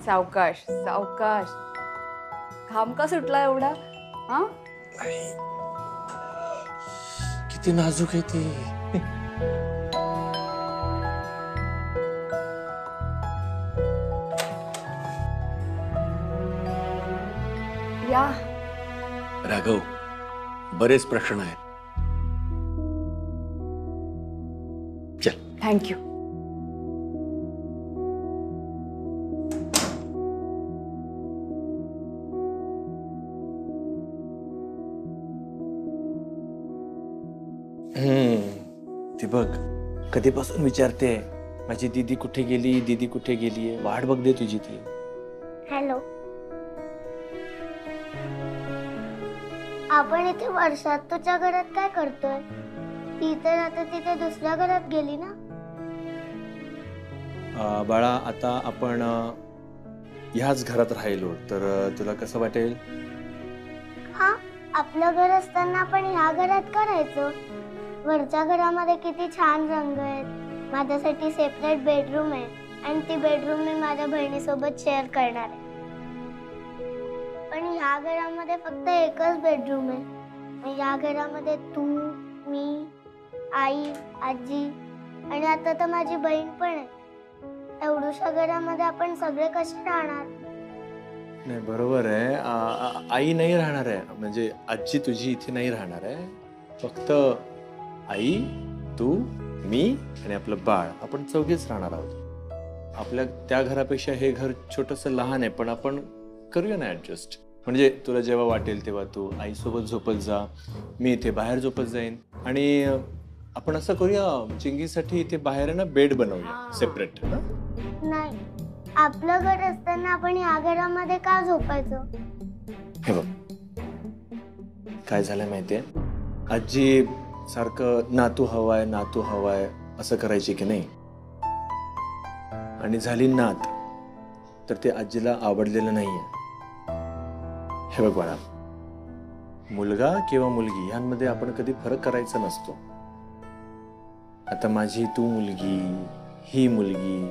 सावकाश सावकाश. घाम का सुटला एवढा? हा, किती नाजूक आहे ती. या. राघव, बरेच प्रश्न आहेत. चल. थँक्यू. ती बघ कधीपासून विचारते माझी दीदी कुठे गेली, दीदी कुठे गेली. वाट बघ दे तुझी ती. हॅलो. आपण इथे वर्षात तुझ्या घरात काय करतोय? ती तर आता तिथे दुसऱ्या घरात गेली ना. बाळा, आता आपण ह्याच घरात राहिलो तर तुला कसं वाटेल? हा, आपलं घर असताना आपण ह्या घरात का राहायचो? वरच्या घरामध्ये किती छान रंग आहेत. माझ्यासाठी सेपरेट बेडरूम आहे आणि ती बेडरूम मी माझ्या बहिणीसोबत शेअर करणार आहे. पण ह्या घरामध्ये फक्त एकच बेडरूम आहे. आणि या घरामध्ये तू, मी, आई, आजी आणि आता तर माझी बहीण पण आहे. एवढ्याशा घरामध्ये आपण सगळे कसे राहणार? नाही, बरोबर आहे. आई नाही राहणार आहे, म्हणजे आजी तुझी इथे नाही राहणार आहे. फक्त आई, तू, मी आणि आपलं बाळ, आपण चौघेच राहणार आहोत. आपल्या त्या घरापेक्षा हे घर छोटंसं लहान आहे, पण आपण करूया ना ऍडजस्ट. म्हणजे तुला जेव्हा वाटेल तेव्हा तू आईसोबत झोपत जा, मी इथे बाहेर झोपत जाईन. आणि आपण असं करूया, चिंगीसाठी इथे बाहेर आहे ना बेड बनवूया सेपरेट. नाही, आपलं घर असताना आपण ह्या घरामध्ये का झोपायचं? हे बघ काय झालं माहितीये, आजी सारखं नातू हवाय नातू हवाय असं करायची की नाही. आणि झाली नात तर ते आजीला आवडलेलं नाहीये. हे बघ बाळा, मुलगा किंवा मुलगी यांमध्ये आपण कधी फरक करायचा नसतो. आता माझी तू मुलगी, ही मुलगी,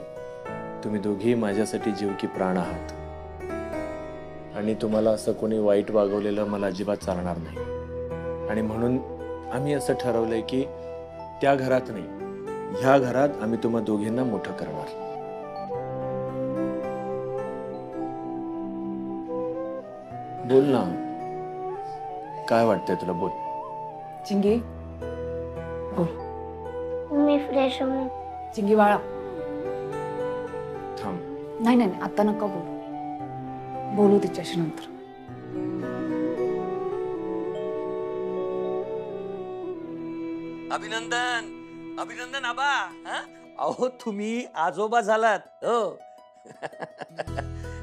तुम्ही दोघी माझ्यासाठी जीव की प्राण आहात. आणि तुम्हाला असं कोणी वाईट वागवलेलं मला अजिबात चालणार नाही. आणि म्हणून आम्ही असं ठरवलंय की त्या घरात नाही, ह्या घरात आम्ही तुम्हा दोघींना मोठं करणार. बोल ना, काय वाटतंय तुला? बोल. चिंगी बोल. मी फ्रेश होऊन. चिंगी बाळा, थांब. नाही नाही नाही, आता नका बोलू. बोलू तिच्याशी नंतर. अभिनंदन अभिनंदन आबा. अहो तुम्ही आजोबा झालात. हो.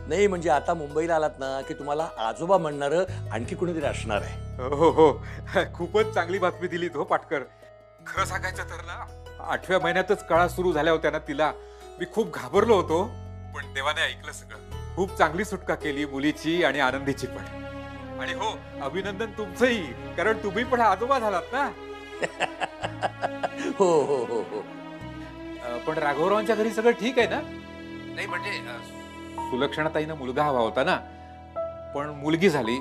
नाही म्हणजे आता मुंबईला आलात ना की तुम्हाला आजोबा म्हणणार आणखी कोणीतरी असणार आहे. हो हो, खूपच चांगली बातमी दिलीत हो पाटकर. खरं सांगायचं तर ना, 8व्या महिन्यातच कळा सुरू झाल्या होत्या ना तिला. मी खूप घाबरलो होतो, पण देवाने ऐकलं सगळं. खूप चांगली सुटका केली मुलीची आणि आनंदीची पण. आणि हो, अभिनंदन तुमचंही, कारण तुम्ही पण आजोबा झालात ना. हो हो हो हो. पण राघवरावांच्या घरी सगळं ठीक आहे ना? नाही म्हणजे सुलक्षणाताईनं मुलगा हवा होता ना, पण मुलगी झाली.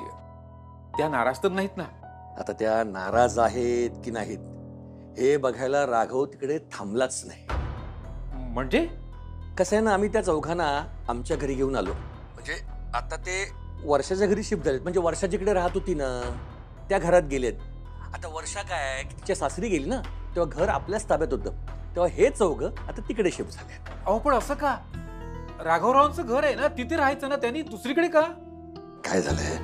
त्या नाराज तर नाहीत ना? आता त्या नाराज आहेत की नाहीत हे बघायला राघव तिकडे थांबलाच नाही. म्हणजे कसं आहे ना, आम्ही त्या चौघांना आमच्या घरी घेऊन आलो. म्हणजे आता ते वर्षाच्या घरी शिफ्ट झालेत. म्हणजे वर्षा जिकडे राहत होती ना त्या घरात गेलेत. आता वर्षा काय तिच्या सासरी गेली ना, तेव्हा घर आपल्याच ताब्यात होतं. तेव्हा हे चौघ आता तिकडे शिफ्ट झाले. अहो पण असं का? राघवरावांचं घर आहे ना, तिथे राहायचं ना त्यांनी, दुसरीकडे का? काय झालंय,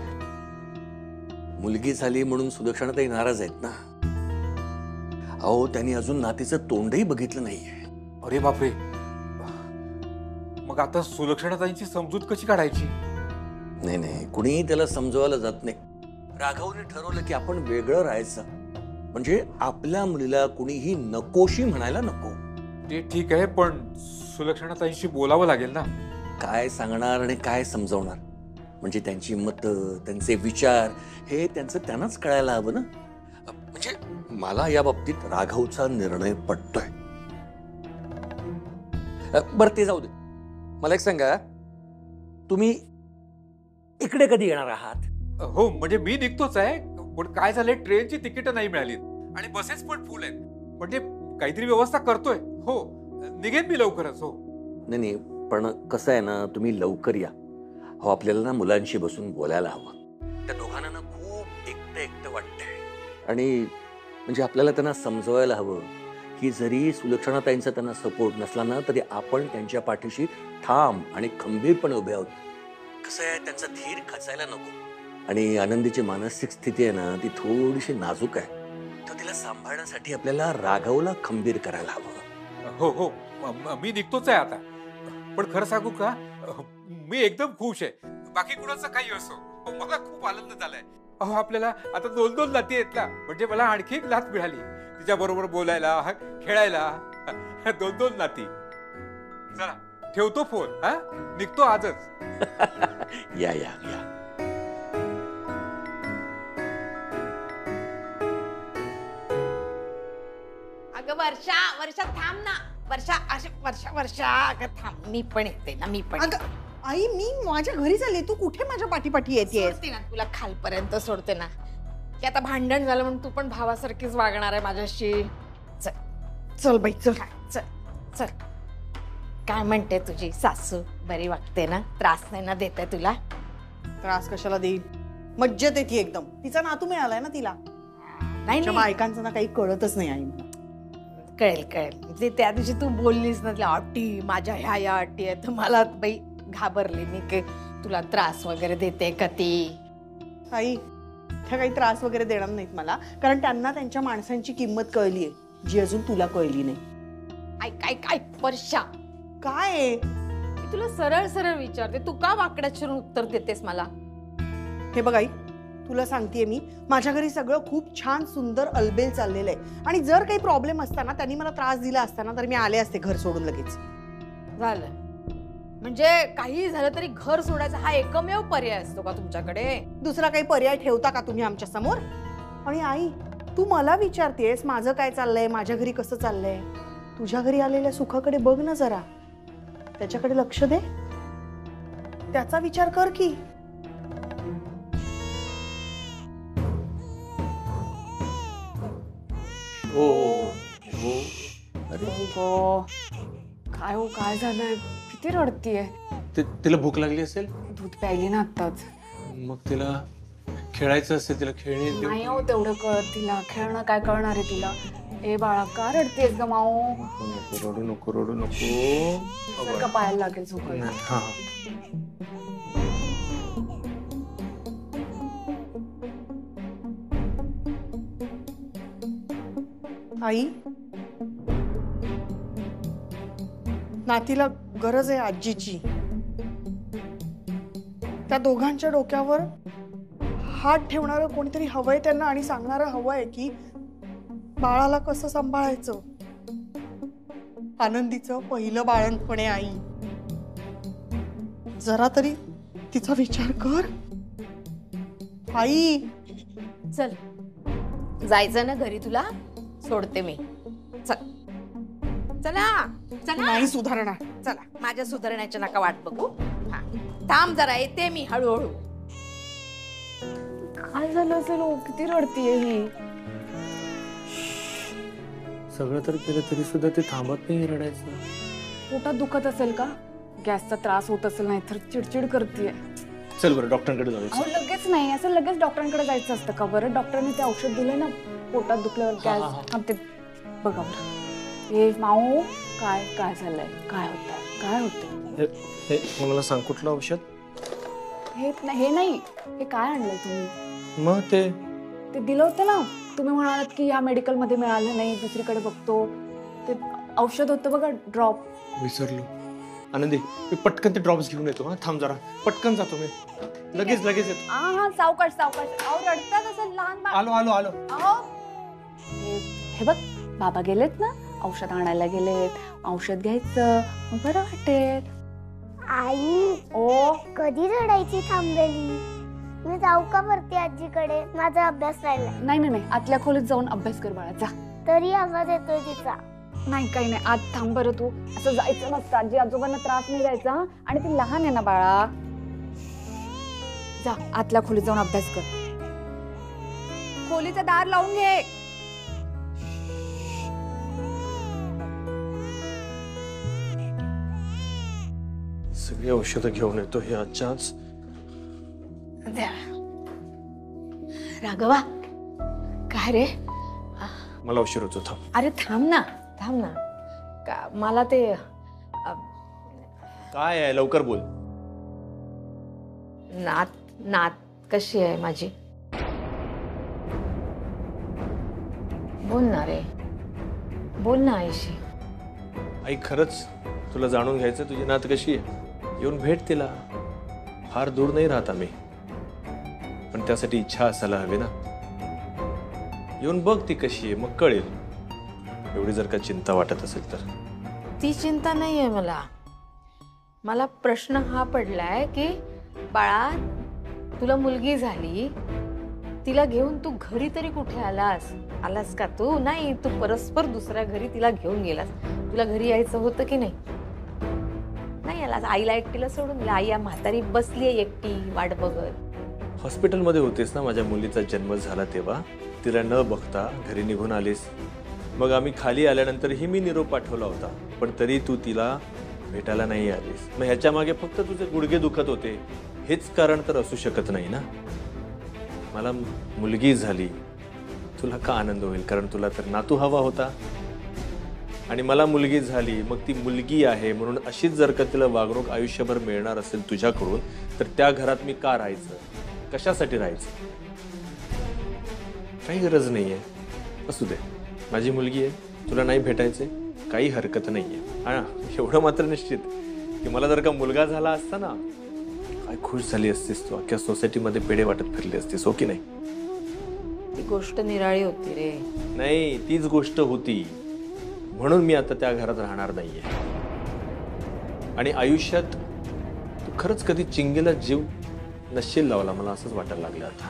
मुलगी झाली म्हणून सुलक्षणाताई नाराज आहेत ना. अहो त्यांनी अजून नातीचं तोंडही बघितलं नाहीये. अरे बापरे. मग आता सुलक्षणाताईंची समजूत कशी काढायची? नाही नाही, कुणीही त्याला समजवायला जात नाही. राघवने ठरवलं की आपण वेगळं राहायचं, म्हणजे आपल्या मुलीला कुणीही नकोशी म्हणायला नको. ते ठीक आहे, पण सुलक्षणाताईंशी बोलावं लागेल ना. काय सांगणार आणि काय समजवणार? म्हणजे त्यांची मतं, त्यांचे विचार हे त्यांचं त्यांनाच कळायला हवं ना. म्हणजे मला या बाबतीत राघवचा निर्णय पटतोय. बरं ते जाऊ दे. मला एक सांगा, तुम्ही इकडे कधी येणार आहात? हो म्हणजे मी निघतोच आहे, पण काय झालंय ट्रेनची तिकीट नाही मिळाली आणि बसेस पण फुल आहेत. म्हणजे काहीतरी व्यवस्था करतोय. हो निघेन मी लवकरच. हो नाही नाही, पण कसं आहे ना, तुम्ही लवकर या. हो, आपल्याला ना मुलांशी बसून बोलायला हवं. त्या दोघांना ना खूप एकटं एकटं वाटतंय आणि म्हणजे आपल्याला त्यांना समजवायला हवं की जरी सुलक्षणाताईंचा त्यांना सपोर्ट नसला ना तरी आपण त्यांच्या पाठीशी ठाम आणि खंबीरपणे उभे आहोत. कसं आहे, त्यांचा धीर खचायला नको आणि आनंदीची मानसिक स्थिती आहे ना ती थोडीशी नाजूक आहे. तर तिला सांभाळण्यासाठी आपल्याला राघवला खंबीर करायला हवं. हो हो मी निघतोच आहे आता. पण खरं सांगू का, मी एकदम खुश आहे. बाकी कुणाचं काही असो, मला खूप आनंद झालाय. अहो आपल्याला आता 2-2 नाती आहेत ना, म्हणजे मला आणखी एक नात मिळाली तिच्या बरोबर बोलायला खेळायला. 2-2 नाती. चला ठेवतो फोन. हा निघतो आजच. या या या. अगं वर्षा वर्षा थांब ना. वर्षा अशी वर्षा अगं थांब, मी पण येते ना. मी पण अगं आई, मी माझ्या घरी चालले, तू कुठे माझ्या पाठीपाठी येतेस? सोडते ना तुला, खालपर्यंत सोडते ना. की आता भांडण झालं म्हणून तू पण भावासारखीच वागणार आहे माझ्याशी. चल चल बाई चल चल चल. काय म्हणते तुझी सासू? बरी वागते ना? त्रास नाही ना देते तुला? त्रास कशाला देईल, मज्जेत येते एकदम. तिचा नातू मिळालाय ना तिला. नाही तिच्या बायकांचं ना काही कळतच नाही आई. कळेल कळेल. म्हणजे त्या दिवशी तू बोललीस ना त्या अटी, माझ्या ह्या अटी आहेत, मला बाई घाबरली मी की तुला त्रास वगैरे देते का ती. आई त्या काही त्रास वगैरे देणार नाहीत मला, कारण त्यांना त्यांच्या माणसांची किंमत कळली आहे जी अजून तुला कळली नाही. काय काय काय वर्षा, काय मी तुला सरळ सरळ विचारते, तू का वाकड्यात शिरून उत्तर देतेस मला? हे बघ आई, तुला सांगतेय मी, माझ्या घरी सगळं खूप छान सुंदर अलबेल चाललेलं आहे. आणि जर काही प्रॉब्लेम असताना त्यांनी मला त्रास दिला असताना तर मी आले असते घर सोडून लगेच. झालं म्हणजे काही झालं तरी घर सोडायचा हा एकमेव पर्याय असतो का तुमच्याकडे? दुसरा काही पर्याय ठेवता का तुम्ही आमच्या समोर? आणि आई, तू मला विचारतेस माझं काय चाललंय, माझ्या घरी कसं चाललंय? तुझ्या घरी आलेल्या सुखाकडे बघ ना जरा, त्याच्याकडे लक्ष दे, त्याचा विचार कर की. हो हो. काय हो, काय झालंय? किती रडतीये? तिला भूक लागली असेल, दूध प्यायली ना आत्ताच. मग तिला खेळायचं असेल, तिला खेळणी देऊ. नाही हो तेवढं कळत तिला, खेळणं काय कळणार आहे तिला. ए बाळा का रडतेस ग माऊ? नको रडू नको रडू नको. जर का पायाला लागेल झोपायला. नाही, हा. आई, नातीला गरज आहे आजीची. त्या दोघांच्या डोक्यावर हात ठेवणारं कोणीतरी हवंय त्यांना आणि सांगणारं हवंय की बाळाला कसं सांभाळायचं. आनंदीचं पहिलं बाळंतपण आहे आई, जरा तरी तिचा विचार कर आई. चल जायचं ना घरी, तुला सोडते मी. चल चला चला. नाही सुधारणार. चला, माझ्या सुधारण्याच्या नका वाट बघू. हा थांब जरा, येते मी हळूहळू. काय झालं असेल हो? किती रडतीये ही? सगळं तर केलं तरी सुद्धा ते थांबत नाही रडायचं. पोटात दुखत असेल का? गॅसचा त्रास होत असेल, नाही तर चिडचिड करतेय. चल बरं डॉक्टरांकडे जाऊया. अहो लगेच नाही, असं लगेच डॉक्टरांकडे जायचं असतं का बरं? डॉक्टरने ते औषध दिलंय ना पोटात दुखल्यावर गॅस. हा ते बघा बरं. ए माऊ, काय काय झालंय? काय होतंय? काय होतंय? हे मला सांग, कुठलं औषध? हे नाही, हे काय आणलंय तुम्ही? मग ते दिलं होतं ना तुम्ही, म्हणालात की या मेडिकल मध्ये मिळालं नाही, दुसरीकडे बघतो. ते औषध होतं बघा, ड्रॉप. विसरलो. आनंदी, मी पटकन ते ड्रॉप्स घेऊन येतो. हा थांब जरा, पटकन जातो मी. लगेच लगेच येतो. हा हा, सावकाश सावकाश. अहो रडतात असं लहान बाळ. आलो आलो आलो. अहो हे बघ, बाबा गेलेत ना, औषध आणायला गेलेत. औषध घ्यायचं, मग बरं वाटेल. आई, ओ कधी रडायची थांबलेली? मी जाऊ का वरती आजीकडे? माझा अभ्यास राहिला. नाही नाही नाही, आतल्या खोलीत जाऊन अभ्यास कर बाळा, जा. तरी आवाज येतोय तिचा. नाही काही नाही, आज थांब बरं तू. असं जायचं नसतं, आजी आजोबांना त्रास नाही द्यायचा. आणि ती लहान आहे ना बाळा. जा आतल्या खोलीत जाऊन अभ्यास कर. खोलीचं दार लावून घे. सगळी औषधं घेऊन येतो हे आजच्याच. राघवा काय रे? मला उशीर होतो, थांब. अरे थांब ना थांब ना. मला ते काय आहे, लवकर बोल. नात कशी आहे माझी? बोल ना रे, बोल ना आईशी. आई खरंच तुला जाणून घ्यायचं तुझी नात कशी आहे. येऊन भेट तिला. फार दूर नाही राहत आम्ही, पण त्यासाठी इच्छा असायला हवी ना. येऊन बघ ती कशी आहे, मग कळेल. एवढी जर का चिंता वाटत असेल तर. ती चिंता नाहीये मला. मला प्रश्न हा पडलाय की बाळा तुला मुलगी झाली, तिला घेऊन तू घरी तरी कुठे आलास का तू? नाही, तू परस्पर दुसऱ्या घरी तिला घेऊन गेलास. तुला घरी यायचं होतं की नाही आलास? आईला एकटीला सोडून दिला. आई म्हातारी बसली आहे एकटी वाट बघत. हॉस्पिटलमध्ये होतेस ना माझ्या मुलीचा जन्म झाला तेव्हा. तिला न बघता घरी निघून आलीस. मग आम्ही खाली आल्यानंतरही मी निरोप पाठवला होता, पण तरी तू तिला भेटायला नाही आलीस. मग ह्याच्या मागे फक्त तुझे गुडघे दुखत होते हेच कारण तर असू शकत नाही ना. मला मुलगी झाली, तुला का आनंद होईल? कारण तुला तर नातू हवा होता. आणि मला मुलगी झाली, मग ती मुलगी आहे म्हणून अशीच जर का तिला वागणूक आयुष्यभर मिळणार असेल तुझ्याकडून, तर त्या घरात मी का राहायचं? कशासाठी राहायचं? काही गरज नाहीये. असू दे, माझी मुलगी आहे, तुला नाही भेटायचे काही हरकत नाहीये. हा, एवढं मात्र निश्चित की मला जर का मुलगा झाला असता ना, काय खुश झाली असतीस तू. अख्ख्या सोसायटीमध्ये पेढे वाटत फिरली असतीस, हो की नाही? ती गोष्ट निराळी होती रे. नाही, तीच गोष्ट होती. म्हणून मी आता त्या घरात राहणार नाहीये. आणि आयुष्यात तू खरंच कधी चिंगीला जीव नशील लावला, मला असंच वाटायला लागलं आता.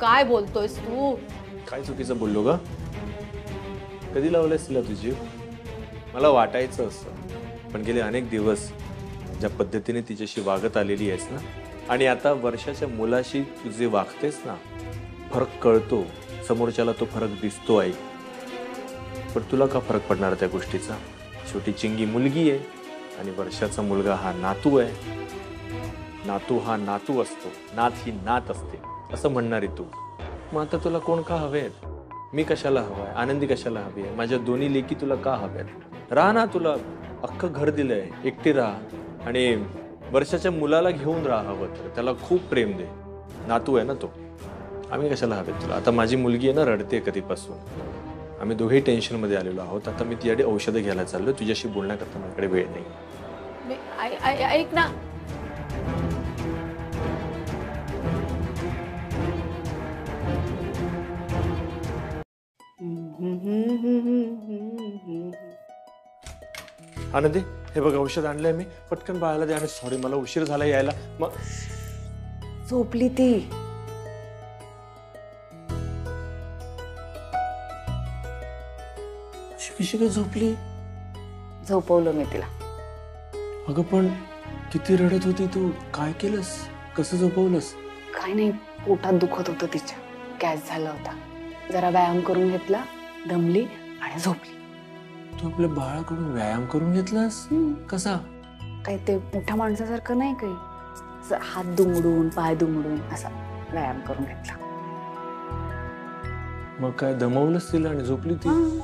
काय बोलतोयस तू? काय चुकीचं बोललो ग? कधी लावलंयस तिला तू जीव? मला वाटायचं असं, पण गेले अनेक दिवस ज्या पद्धतीने तिच्याशी वागत आलेली आहेस ना, आणि आता वर्षाच्या मुलाशी तू जे वागतेस ना, फरक कळतो. समोरच्याला तो फरक दिसतो आई. पण तुला का फरक पडणार त्या गोष्टीचा? शेवटी चिंगी मुलगी आहे आणि वर्षाचा मुलगा हा नातू आहे. नातू हा नातू असतो, नात ही नात असते असं म्हणणारी तू. मग आता तुला कोण का हवेत? मी कशाला हवाय? आनंदी कशाला हवी आहे? माझ्या दोन्ही लेकी तुला का हव्यात? राहा ना, तुला अख्खं घर दिलंय, एकटी राहा आणि वर्षाच्या मुलाला घेऊन राहा. हवं तर त्याला खूप प्रेम दे. नातू आहे ना तो. आम्ही कशाला हवेत तुला? आता माझी मुलगी आहे ना, रडते कधीपासून. आम्ही दोघेही टेन्शनमध्ये आलेलो आहोत. आता मी तिच्याकडे औषधं घ्यायला चाललो. तुझ्याशी बोलण्याकरता माझ्याकडे वेळ नाही. ऐक ना, आनंदी, हे बघ औषध आणलंय मी. पटकन बाळाला दे. आणि सॉरी मला उशीर झाला यायला. मग झोपली ती. कशी काय झोपली? झोपवलं मी तिला. अगं पण किती रडत होती तू. काय केलंस? कसं झोपवलंस? काय नाही, पोटात दुखत होतं तिच्या. गॅस झाला होता. जरा व्यायाम करून घेतला, दमली आणि झोपली. तू आपल्या बाळाकडून व्यायाम करून घेतलास? कसा? काही ते मोठ्या माणसासारखं नाही, काही असं हात दुमडून पाय दुमडून असा व्यायाम करून घेतला. मग काय दमवलंस तिला आणि झोपली ती?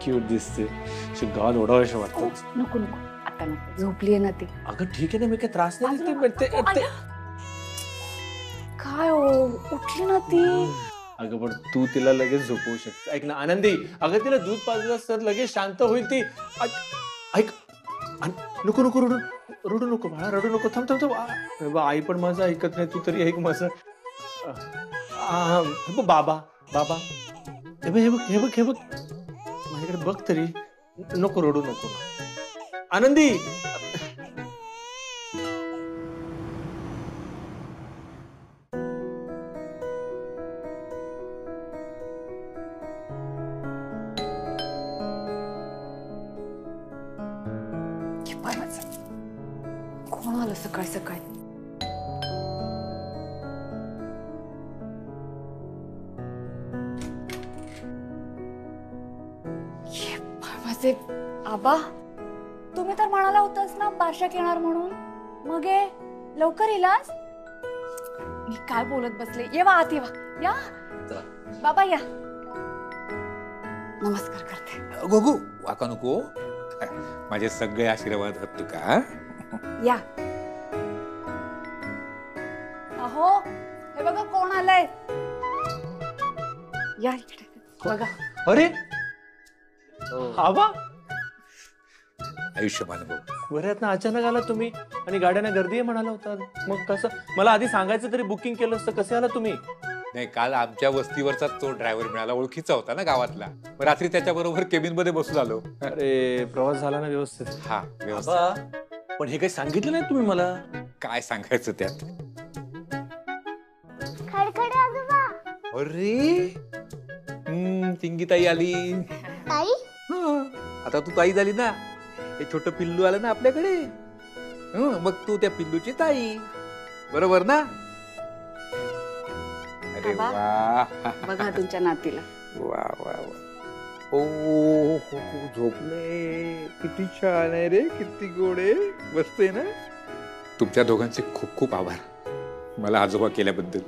क्यूट दिसते. गाल ओढावशा वाटतं. नको नको, आता नको. झोपली आहे ना ती. अगं ठीक आहे ना, मी काय त्रास नाही देते. काय हो, उठली ना ती. अगं पण तू तिला लगेच झोपवू शकते. ऐक ना आनंदी, अगं तिला दूध पाजलंस तर लगेच शांत होईल ती. ऐक, नको नको रडू नको बाळा, रडू नको. थांब थांब थांब. आई पण माझं ऐकत नाही, तू तरी ऐक माझं. बाबा बाबा, हे बघ माझ्याकडे बघ तरी. नको रडू नको. आनंदी, कोण आलं सकाळी सकाळी? माझे आबा, तुम्ही तर म्हणाला होतास ना बारशाक येणार म्हणून. मग लवकर येलास? मी काय बोलत बसले. येवा आत येवा. या बाबा या. नमस्कार करते. गोगू वाका नको. माझे सगळे आशीर्वाद आहेत तुका. या. अहो हे बघा कोण आलंय. या इकडे बघा. अरे आबा, आयुष्यमान भाऊ. बऱ्यात ना अचानक आला तुम्ही आणि गाड्यांना गर्दी आहे म्हणाला होता. मग कसं, मला आधी सांगायचं तरी बुकिंग केलं असतं. कसे आला तुम्ही? नाही, काल आमच्या वस्तीवरचा तो ड्रायव्हर मिळाला, ओळखीचा होता ना गावातला. मग रात्री त्याच्याबरोबर केबिन मध्ये बसून आलो. अरे प्रवास झाला ना व्यवस्थित? हा व्यवस्थित. आबा, पण हे काही सांगितलं नाही तुम्ही मला. काय सांगायचं त्यात. खडखडे आजोबा. अरे चिंगीताई आली. ताई आता तू ताई झाली ना. हे छोटं पिल्लू आलं ना आपल्याकडे. मग तू त्या पिल्लूची ताई, बरोबर ना? अरे आबा. वा बघा तुमच्या नातीला. वा वा वा. ओ झोपले. किती छान आहे रे, किती गोड आहे. मस्त आहे ना. तुमच्या दोघांचे खूप खूप आभार मला आजोबा केल्याबद्दल.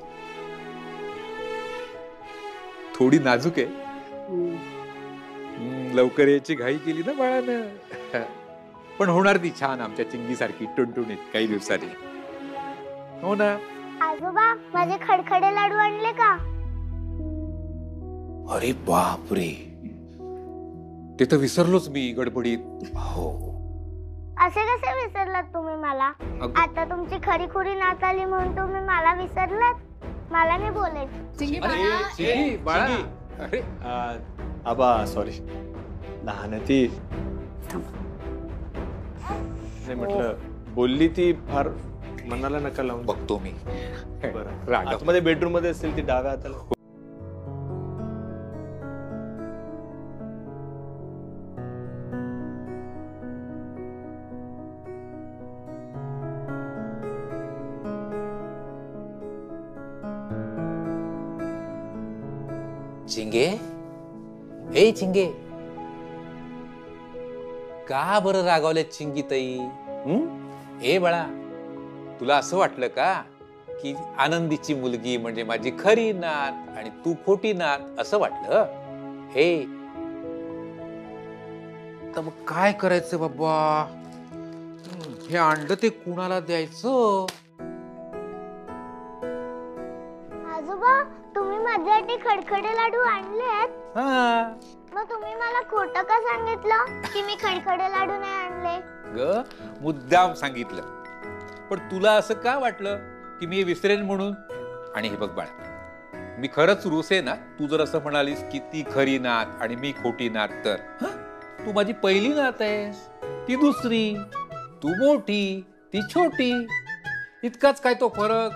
थोडी नाजूक आहे. लवकर यायची घाई केली ना बाळानं. पण होणार ती छान आमच्या चिंगीसारखी टुणटुणीत काही दिवसांनी. हो ना. आजोबा माझे खडखडे लाडू आणले का? अरे बापरे, ते तर विसरलोच मी गडबडीत. हो. असे कसे विसरलात तुम्ही मला? आता तुमची खरी खुरी नात आली म्हणून तुम्ही मला विसरलात? मला नाही बोलायचं. बाळा. अरे आबा सॉरी, लहान आहे ती. नाही म्हटलं, बोलली ती फार मनाला नका लावून. बघतो मी. बरं, आतमध्ये बेडरूम मध्ये असेल ती डाव्या हाताला. चिंगे, ए चिंगे, का बरं रागावल्या चिंगीताई? ए बाळा, तुला असं वाटलं का की आनंदीची मुलगी म्हणजे माझी खरी नात आणि तू खोटी नात, असं वाटलं? हे तर मग काय करायचं बाबा? हे अंड ते कुणाला द्यायचं? आजोबा तुम्ही माझ्यासाठी खडखडे लाडू आणलेत. हा मग तुम्ही मला खोटं का सांगितलं की मी खडखडे लाडू नाही आणले? ग मुद्दाम सांगितलं. पण तुला असं का वाटलं की मी विसरेन म्हणून? आणि हे बघ बाळा, मी खरंच रुस आहे ना. तू जर असं म्हणालीस की ती खरी नात आणि मी खोटी नात, तर तू माझी पहिली नात आहेस, ती दुसरी. तू मोठी, ती छोटी. इतकाच काय तो फरक.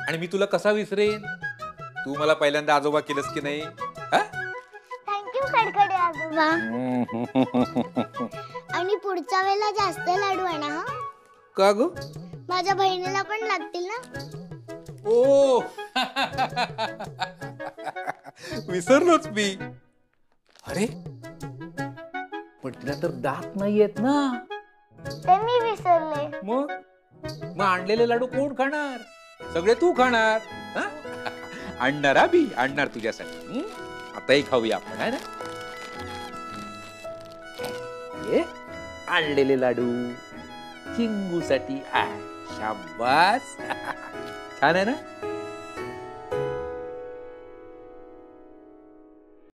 आणि मी तुला कसा विसरेन? तू मला पहिल्यांदा आजोबा केलंस की नाही? थँक्यू खडखडे आजोबा. आणि पुढच्या वेळेला जास्त लाडू आणा हा. का ग? माझ्या बहिणीला पण लागतील ना. ओ विसरलोच मी. अरे पण तिला तर दात नाहीयेत ना. ते मी विसरले. मग आणलेले लाडू कोण खाणार? सगळे तू खाणार. आणणार बी आणणार तुझ्यासाठी. आताही खाऊया आपण, आहे ना? आणलेले लाडू चिंगूसाठी. शाबास. छान आहे ना?